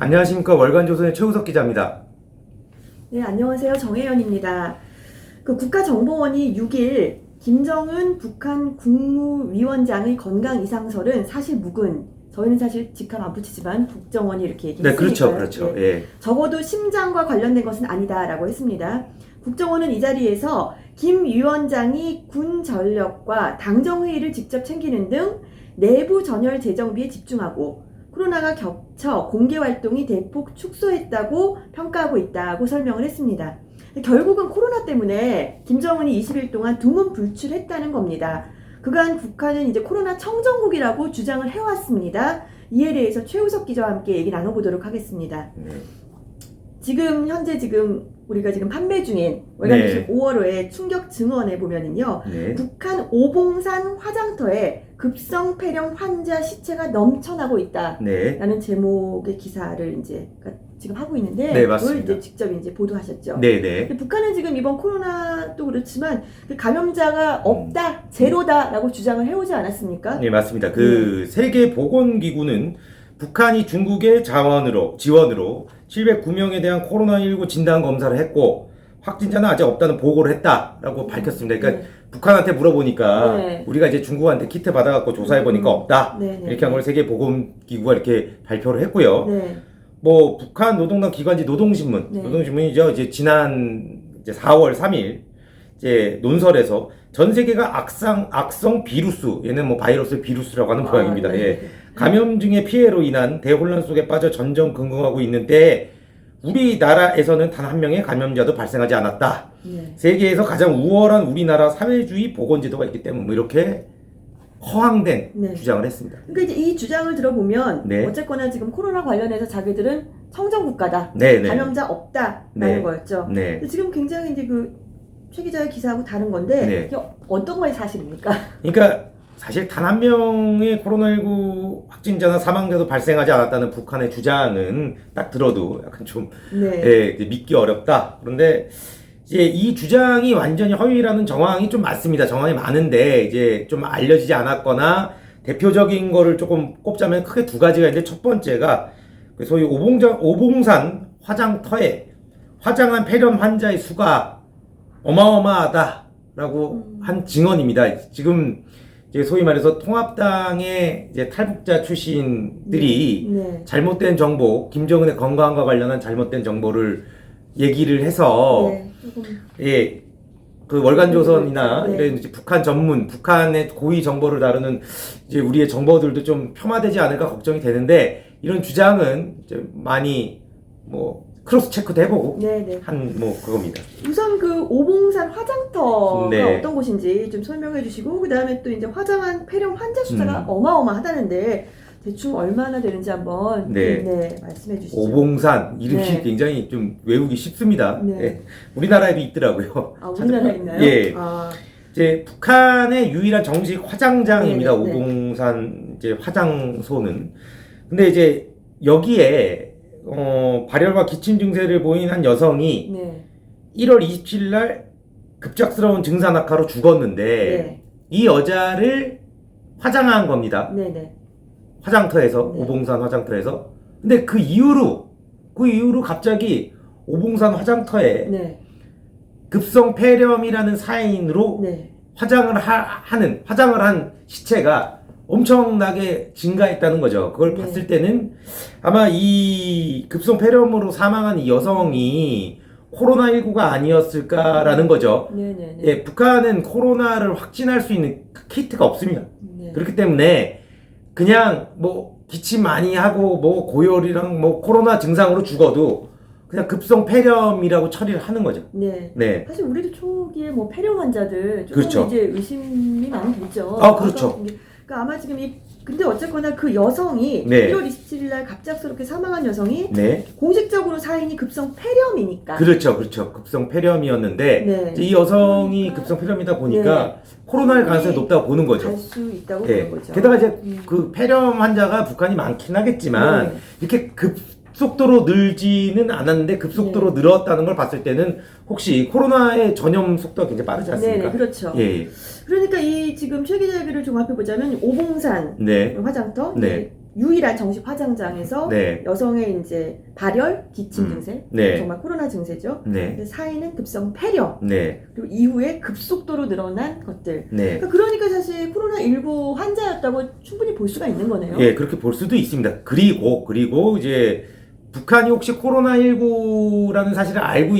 안녕하십니까. 월간조선의 최우석 기자입니다. 네, 안녕하세요. 정혜연입니다. 국가정보원이 6일 김정은 북한 국무위원장의 건강 이상설은 사실 묵은, 저희는 사실 직함 안 붙이지만 국정원이 이렇게 얘기했으니까요. 네, 그렇죠. 그렇죠. 네. 예. 적어도 심장과 관련된 것은 아니다라고 했습니다. 국정원은 이 자리에서 김 위원장이 군 전력과 당정회의를 직접 챙기는 등 내부 전열 재정비에 집중하고 코로나가 겹쳐 공개활동이 대폭 축소했다고 평가하고 있다고 설명을 했습니다. 결국은 코로나 때문에 김정은이 20일 동안 두문불출했다는 겁니다. 그간 북한은 이제 코로나 청정국이라고 주장을 해왔습니다. 이에 대해서 최우석 기자와 함께 얘기 나눠보도록 하겠습니다. 현재 우리가 판매 중인 월간조선 5월호의 충격 증언에 보면은요, 북한 오봉산 화장터에 급성 폐렴 환자 시체가 넘쳐나고 있다라는 제목의 기사를 지금 하고 있는데, 네, 그걸 맞습니다. 직접 보도하셨죠. 네네. 북한은 지금 이번 코로나도 그렇지만 감염자가 없다, 제로다라고 주장을 해오지 않았습니까? 네, 맞습니다. 세계보건기구는 북한이 중국의 지원으로 709명에 대한 코로나19 진단 검사를 했고 확진자는 아직 없다는 보고를 했다라고 밝혔습니다. 그러니까 북한한테 물어보니까 우리가 이제 중국한테 키트 받아갖고 조사해보니까 없다. 이렇게 한 걸 세계보건기구가 이렇게 발표를 했고요. 북한 노동당 기관지 노동신문이죠. 지난 4월 3일 논설에서 전 세계가 악성 비루스, 얘는 바이러스 비루스라고 하는 모양입니다. 감염증의 피해로 인한 대혼란 속에 빠져 전전긍긍하고 있는 때에 우리나라에서는 단 한 명의 감염자도 발생하지 않았다. 세계에서 가장 우월한 우리나라 사회주의 보건제도가 있기 때문에 이렇게 허황된 주장을 했습니다. 그러니까 이 주장을 들어보면 어쨌거나 지금 코로나 관련해서 자기들은 청정국가다, 감염자 없다라는 거였죠. 지금 굉장히 최 기자의 기사하고 다른 건데 이게 어떤 거의 사실입니까? 그러니까 사실 단 한 명의 코로나19 확진자나 사망자도 발생하지 않았다는 북한의 주장은 딱 들어도 약간 좀 믿기 어렵다. 그런데 이제 이 주장이 완전히 허위라는 정황이 좀 많습니다. 정황이 많은데 이제 좀 알려지지 않았거나 대표적인 거를 조금 꼽자면 크게 두 가지가 있는데, 첫 번째가 소위 오봉산 화장터에 화장한 폐렴 환자의 수가 어마어마하다라고 한 증언입니다. 지금 이제 소위 말해서 통합당의 이제 탈북자 출신들이 잘못된 정보, 김정은의 건강과 관련한 잘못된 정보를 얘기를 해서 월간조선이나 이런 이제 북한 전문, 북한의 고위 정보를 다루는 이제 우리의 정보들도 좀 폄하되지 않을까 걱정이 되는데, 이런 주장은 이제 많이 크로스 체크도 해보고 그겁니다. 우선 오봉산 화장터가 어떤 곳인지 좀 설명해 주시고, 그 다음에 또 이제 화장한 폐렴 환자 숫자가 어마어마하다는데 대충 얼마나 되는지 한번 말씀해 주시죠. 오봉산 이름이 굉장히 좀 외우기 쉽습니다. 우리나라에도 있더라고요. 우리나라에 있나요? 이제 북한의 유일한 정식 화장장입니다. 오봉산 화장소는. 근데 이제 여기에 발열과 기침 증세를 보인 한 여성이 1월 27일 날 급작스러운 증산 악화로 죽었는데 이 여자를 화장한 겁니다. 화장터에서, 오봉산 화장터에서. 근데 그 이후로 갑자기 오봉산 화장터에 급성 폐렴이라는 사인으로 화장을 한 시체가 엄청나게 증가했다는 거죠. 그걸 봤을 때는 아마 이 급성 폐렴으로 사망한 이 여성이 코로나19가 아니었을까라는 거죠. 북한은 코로나를 확진할 수 있는 키트가 없습니다. 그렇기 때문에 그냥 기침 많이 하고 고열이랑 코로나 증상으로 죽어도 그냥 급성 폐렴이라고 처리를 하는 거죠. 사실 우리도 초기에 폐렴 환자들 이제 의심이 많이 되죠. 그렇죠. 아마 지금 근데 어쨌거나 그 여성이 1월 27일 날 갑작스럽게 사망한 여성이 공식적으로 사인이 급성 폐렴이니까. 그렇죠. 급성 폐렴이었는데 이 여성이 급성 폐렴이다 보니까 코로나일 가능성이 높다고 보는 거죠. 갈 수 있다고 보는 거죠. 게다가 이제 그 폐렴 환자가 북한이 많긴 하겠지만 이렇게 급속도로 늘지는 않았는데 급속도로 늘었다는 걸 봤을 때는 혹시 코로나의 전염 속도가 굉장히 빠르지 않습니까? 그렇죠. 그러니까 이 지금 최 기자 얘기를 종합해 보자면 오봉산 화장터 유일한 정식 화장장에서 네. 여성의 이제 발열, 기침 증세, 네. 정말 코로나 증세죠. 네. 사인은 급성 폐렴, 네. 그리고 이후에 급속도로 늘어난 것들. 네. 그러니까 사실 코로나19 환자였다고 충분히 볼 수가 있는 거네요. 예, 그렇게 볼 수도 있습니다. 그리고 이제 북한이 혹시 코로나19라는 사실을 알고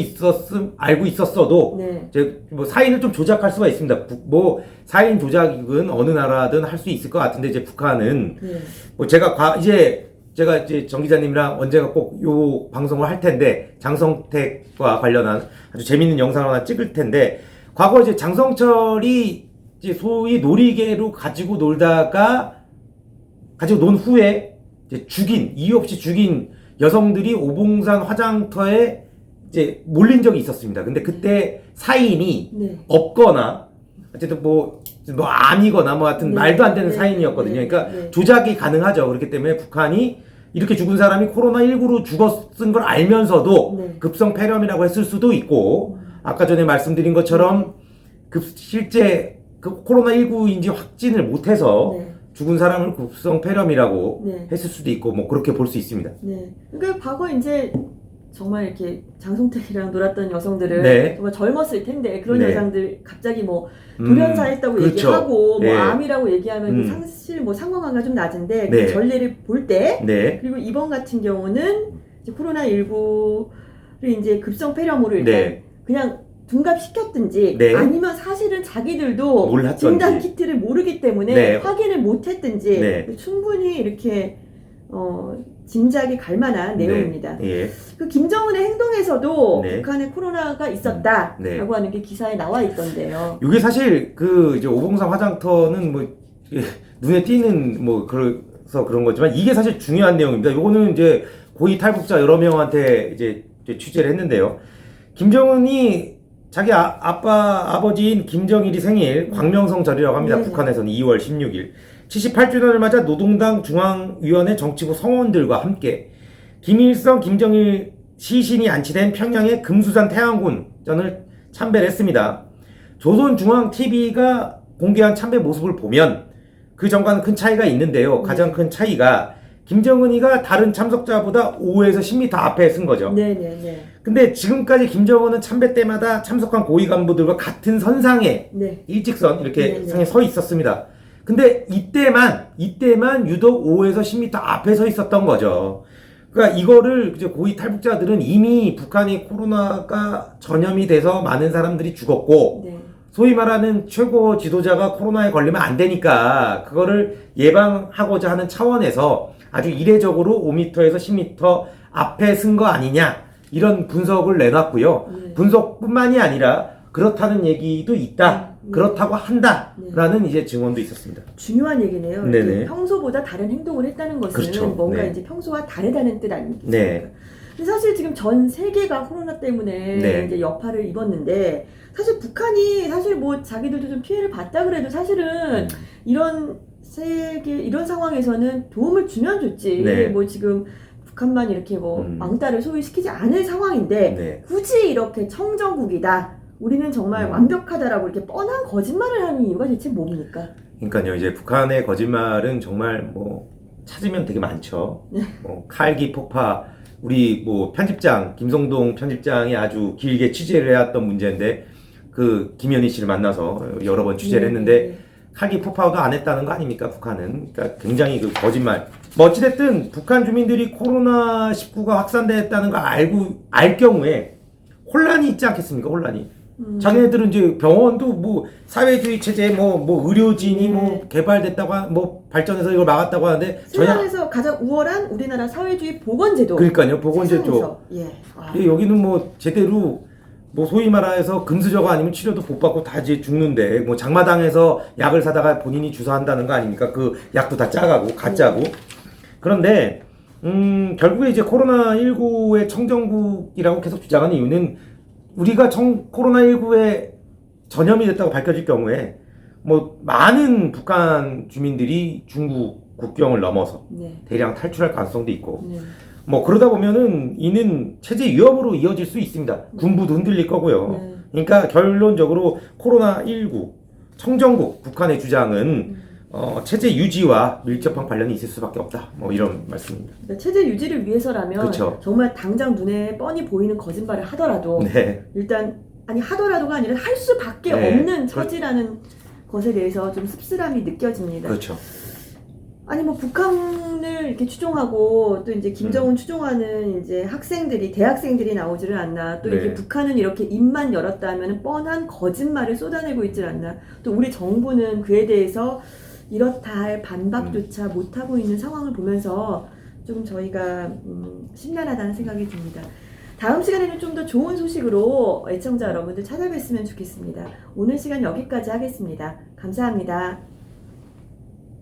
있었어도 네. 이제 뭐 사인을 좀 조작할 수가 있습니다. 뭐 사인 조작은 어느 나라든 할 수 있을 것 같은데 이제 북한은 네. 뭐 제가 이제 정 기자님이랑 언젠가 꼭 요 방송을 할 텐데 장성택과 관련한 아주 재밌는 영상을 하나 찍을 텐데 과거 이제 장성철이 이제 소위 놀이개로 가지고 논 후에 이제 이유 없이 죽인 여성들이 오봉산 화장터에 이제 몰린 적이 있었습니다. 근데 그때 사인이 네. 없거나 어쨌든 뭐 아니거나 뭐 하여튼 네. 말도 안 되는 네. 사인이었거든요. 네. 그러니까 네. 조작이 가능하죠. 그렇기 때문에 북한이 이렇게 죽은 사람이 코로나19로 죽었은 걸 알면서도 네. 급성 폐렴이라고 했을 수도 있고 아까 전에 말씀드린 것처럼 실제 코로나19인지 확진을 못해서 네. 죽은 사람을 급성 폐렴이라고 네. 했을 수도 있고 뭐 그렇게 볼 수 있습니다. 네. 그러니까 과거 이제 정말 이렇게 장성택이랑 놀았던 여성들은 네. 정말 젊었을 텐데 그런 네. 여성들 갑자기 뭐 돌연사했다고 그렇죠. 얘기하고 네. 뭐 암이라고 얘기하면 음. 사실 뭐 상관관계가 좀 낮은데 네. 그 전례를 볼 때 네. 그리고 이번 같은 경우는 이제 코로나19를 이제 급성 폐렴으로 일단 네. 그냥 둔갑시켰든지 네. 아니면 사실은 자기들도 몰랐던지. 진단 키트를 모르기 때문에 네. 확인을 못했든지 네. 충분히 이렇게 짐작이 갈 만한 내용입니다. 예. 그 김정은의 행동에서도 네. 북한에 코로나가 있었다라고 네. 하는 게 기사에 나와 있던데요. 이게 사실 이제 오봉산 화장터는 뭐 눈에 띄는 뭐 그래서 그런 거지만 이게 사실 중요한 내용입니다. 요거는 이제 고위 탈북자 여러 명한테 이제 취재를 했는데요. 김정은이 자기 아버지인 김정일이 생일 광명성절이라고 합니다. 네. 북한에서는 2월 16일 78주년을 맞아 노동당 중앙위원회 정치부 성원들과 함께 김일성, 김정일 시신이 안치된 평양의 금수산 태양군전을 참배를 했습니다. 조선중앙TV가 공개한 참배 모습을 보면 그 전과는 큰 차이가 있는데요. 가장 큰 차이가 김정은이가 다른 참석자보다 5에서 10m 앞에 쓴 거죠. 네네네. 근데 지금까지 김정은은 참배 때마다 참석한 고위 간부들과 같은 선상에 네. 일직선 이렇게 네네. 상에 서 있었습니다. 근데 이때만 유독 5에서 10m 앞에 서 있었던 거죠. 그러니까 이거를 이제 고위 탈북자들은 이미 북한이 코로나가 전염이 돼서 많은 사람들이 죽었고 네. 소위 말하는 최고 지도자가 코로나에 걸리면 안 되니까 그거를 예방하고자 하는 차원에서 아주 이례적으로 5m에서 10m 앞에 쓴 거 아니냐 이런 분석을 내놨고요. 네. 분석뿐만이 아니라 그렇다는 얘기도 있다. 네. 그렇다고 한다라는 이제 증언도 있었습니다. 중요한 얘기네요. 네네. 이렇게 평소보다 다른 행동을 했다는 것은 그렇죠. 뭔가 네. 이제 평소와 다르다는 뜻 아니겠습니까? 네. 근데 사실 지금 전 세계가 코로나 때문에 네. 이제 여파를 입었는데 사실 북한이 사실 뭐 자기들도 좀 피해를 봤다 그래도 사실은 이런 상황에서는 도움을 주면 좋지. 네. 뭐 지금 북한만 이렇게 뭐 음. 왕따를 소위시키지 않을 상황인데 네. 굳이 이렇게 청정국이다. 우리는 정말 완벽하다라고 이렇게 뻔한 거짓말을 하는 이유가 대체 뭡니까? 그러니까요. 이제 북한의 거짓말은 정말 뭐 찾으면 되게 많죠. 네. 칼기 폭파 우리 뭐 편집장 김성동 편집장이 아주 길게 취재를 해왔던 문제인데 그 김현희 씨를 만나서 여러 번 취재를 했는데 칼기 폭파도 안 했다는 거 아닙니까 북한은. 그러니까 굉장히 그 거짓말. 뭐 어찌됐든 북한 주민들이 코로나19가 확산됐다는 걸 알 경우에 혼란이 있지 않겠습니까? 혼란이. 자기네들은 이제 병원도 뭐 사회주의 체제 뭐 의료진이 뭐 개발됐다고 뭐 발전해서 이걸 막았다고 하는데 세상에서 가장 우월한 우리나라 사회주의 보건제도. 그러니까요. 보건제도. 세상에서. 예. 여기는 뭐 제대로 뭐 소위 말해서 금수저가 아니면 치료도 못 받고 다 이제 죽는데 뭐 장마당에서 약을 사다가 본인이 주사한다는 거 아닙니까? 그 약도 다 짜가고 가짜고. 그런데 결국에 이제 코로나19의 청정국이라고 계속 주장하는 이유는 우리가 코로나19에 전염이 됐다고 밝혀질 경우에 뭐 많은 북한 주민들이 중국 국경을 넘어서 대량 탈출할 가능성도 있고 뭐 그러다 보면은 이는 체제 위협으로 이어질 수 있습니다. 군부도 흔들릴 거고요. 그러니까 결론적으로 코로나19 청정국 북한의 주장은 체제 유지와 밀접한 관련이 있을 수밖에 없다. 뭐 이런 말씀입니다. 그러니까 체제 유지를 위해서라면 그쵸. 정말 당장 눈에 뻔히 보이는 거짓말을 하더라도 네. 일단 아니 하더라도가 아니라 할 수밖에 네. 없는 처지라는 것에 대해서 좀 씁쓸함이 느껴집니다. 그렇죠. 아니 뭐 북한을 이렇게 추종하고 또 이제 김정은 추종하는 이제 학생들이 대학생들이 나오지를 않나 또 네. 이게 북한은 이렇게 입만 열었다면 뻔한 거짓말을 쏟아내고 있질 않나 또 우리 정부는 그에 대해서 이렇다 할 반박조차 못하고 있는 상황을 보면서 좀 저희가 심란하다는 생각이 듭니다. 다음 시간에는 좀 더 좋은 소식으로 애청자 여러분들 찾아뵀으면 좋겠습니다. 오늘 시간 여기까지 하겠습니다. 감사합니다.